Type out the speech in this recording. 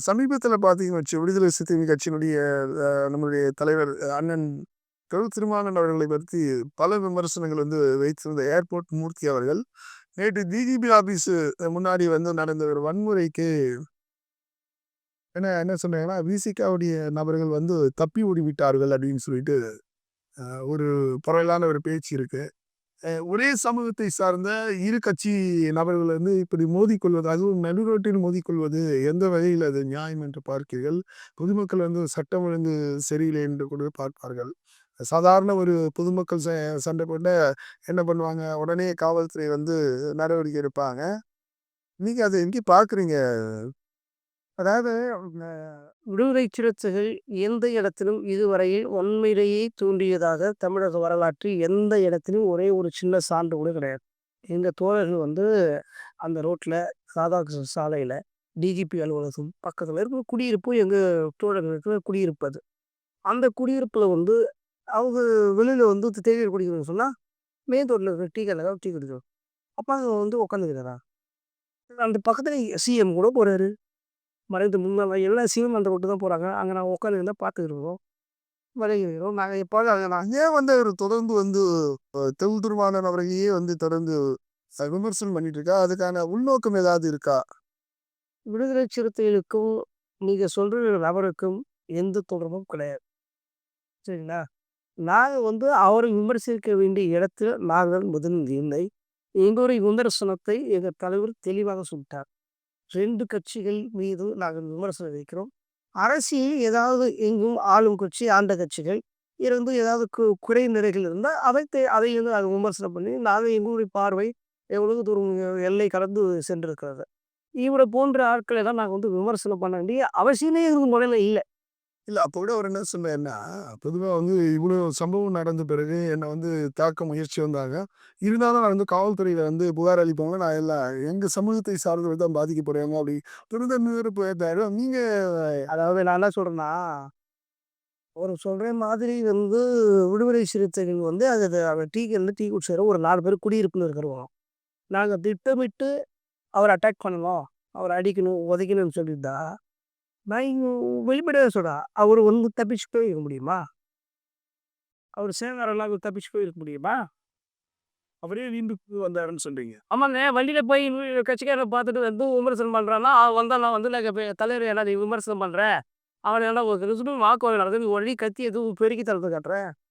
சமீபத்தில பார்த்தீங்கன்னு வச்சு விடுதலை சிறுத்தைகள் கட்சியினுடைய நம்முடைய தலைவர் அண்ணன் திருமாறன் அவர்களை பத்தி பல விமர்சனங்கள் வந்து வைத்திருந்த ஏர்போர்ட் மூர்த்தி அவர்கள், நேற்று டிஜிபி ஆபீஸ் முன்னாடி வந்து நடந்த ஒரு வன்முறைக்கு என்ன என்ன சொன்னாங்கன்னா, விசிகாவுடைய நபர்கள் வந்து தப்பி ஓடிவிட்டார்கள் அப்படின்னு சொல்லிட்டு ஒரு பரவலான ஒரு பேச்சு இருக்கு. ஒரே சமூகத்தை சார்ந்த இரு கட்சி நபர்கள் வந்து இப்படி மோதிக்கொள்வது, அதுவும் நடுரோட்டில் மோதிக்கொள்வது எந்த வகையில் அது நியாயம் என்று பார்க்கிறீர்கள்? பொதுமக்கள் வந்து சட்டம் ஒழுங்கு சரியில்லை என்று கூட பார்ப்பார்கள். சாதாரண ஒரு பொதுமக்கள் சண்டை போட்டா என்ன பண்ணுவாங்க? உடனே காவல்துறை வந்து நடவடிக்கை எடுப்பாங்க. நீங்க அத எப்படி பார்க்குறீங்க? அதாவது அ விடுதலை சிறுத்தைகள் எந்த இடத்திலும் இதுவரையில் உண்மையிலேயே தூண்டியதாக தமிழக வரலாற்றில் எந்த இடத்திலும் ஒரே ஒரு சின்ன சான்று கூட கிடையாது. எங்க தோழர்கள் வந்து அந்த ரோட்ல ராதாகிருஷ்ணன் சாலையில டிஜிபி அலுவலகம் பக்கத்துல இருக்கிற குடியிருப்பு எங்க தோழர்களுக்கு குடியிருப்பு அது. அந்த குடியிருப்புல வந்து அவங்க வெளியில வந்து தேநீர் குடிக்கணும்னு சொன்னா, மெயின் ரோட்ல இருக்கிற டீ கடையில தான் டீ குடிக்கிறோம். அப்ப அங்க வந்து உட்காந்துக்கிறாரா? அந்த பக்கத்துல சிஎம் கூட போறாரு. மறைந்த முன்னாள் எல்லா சிஎம் அந்த ரோட்டு தான் போறாங்க. அங்க நான் உட்காந்துருந்தா பார்த்துக்கிட்டு இருக்கோம். விலகிக்கிறோம். நாங்க எப்போதும் அத நான் ஏன் வந்து அவரு தொடர்ந்து வந்து திருமாறன் அவர்களையே வந்து தொடர்ந்து விமர்சனம் பண்ணிட்டு இருக்கா? அதுக்கான உள்நோக்கம் ஏதாவது இருக்கா? விடுதலை சிறுத்தைகளுக்கும், நீங்க சொல்ற நபருக்கும் எந்த தொடர்பும் கிடையாது. சரிங்களா? நாங்க வந்து அவரை விமர்சிக்க வேண்டிய இடத்துல நாங்கள் முதலில் இல்லை. எங்களுடைய விமர்சனத்தை எங்க தலைவர் தெளிவாக சொல்லிட்டார். 2 கட்சிகள் மீது நாங்கள் விமர்சனம் வைக்கிறோம். அரசியல் ஏதாவது எங்கும் ஆளும் கட்சி, ஆண்ட கட்சிகள் இருந்து ஏதாவது குறை நிறைகள் இருந்தா அதை வந்து நாங்க விமர்சனம் பண்ணி, நாங்க எங்களுடைய பார்வை எவ்வளவு தூரம் எல்லை கடந்து சென்றிருக்கிறது. இவர போன்ற ஆட்களை தான் நாங்க வந்து விமர்சனம் பண்ண வேண்டிய அவசியமே எங்களுக்கு முதல்ல இல்ல. இல்ல அப்ப கூட அவரு என்ன சொன்னாருன்னா, பொதுவா வந்து இவ்வளோ சம்பவம் நடந்த பிறகு என்ன வந்து தாக்க முயற்சி வந்தாங்க. இருந்தாலும் நான் வந்து காவல்துறையில வந்து புகார் அளிப்பாங்க. நான் எல்லாம் எங்க சமூகத்தை சார்ந்தவர்கள் தான் பாதிக்கப்படுறாங்க அப்படி திருந்த போயிருந்தாரு. நீங்க அதாவது நான் என்ன சொல்றேன்னா, ஒரு சொல்ற மாதிரி வந்து விடுதலை சிறுத்தைகள் வந்து அது டீ கடையில டீ குடிச்சாரு. ஒரு 4 பேர் குடியிருப்புல இருக்கிறோம். நாங்க திட்டமிட்டு அவர அட்டாக் பண்ணணும். அவர அடிக்கணும், உதைக்கணும்னு சொல்லியிருந்தா, நான் இங்க வெளிப்படையா சொல்றேன். அவரு வந்து தப்பிச்சு போயிருக்க முடியுமா? அவரு சேதாரம் தப்பிச்சு போயிருக்க முடியுமா? அவரே வீம்புக்கு வந்தாருன்னு சொல்றீங்க. ஆமாங்க. வண்டியில போய் கட்சிக்காரர பார்த்துட்டு வந்து விமர்சனம் பண்றான்னா, அவன் வந்தா நான் வந்து நான் தலைவர என்ன நீ விமர்சனம் பண்ற? அவன என்ன ஒரு நிமிஷம் வாக்குவாதம் நடக்குது. நீ உடனே கத்தி எதுவும் பெருக்கி தரத்த காட்டுற?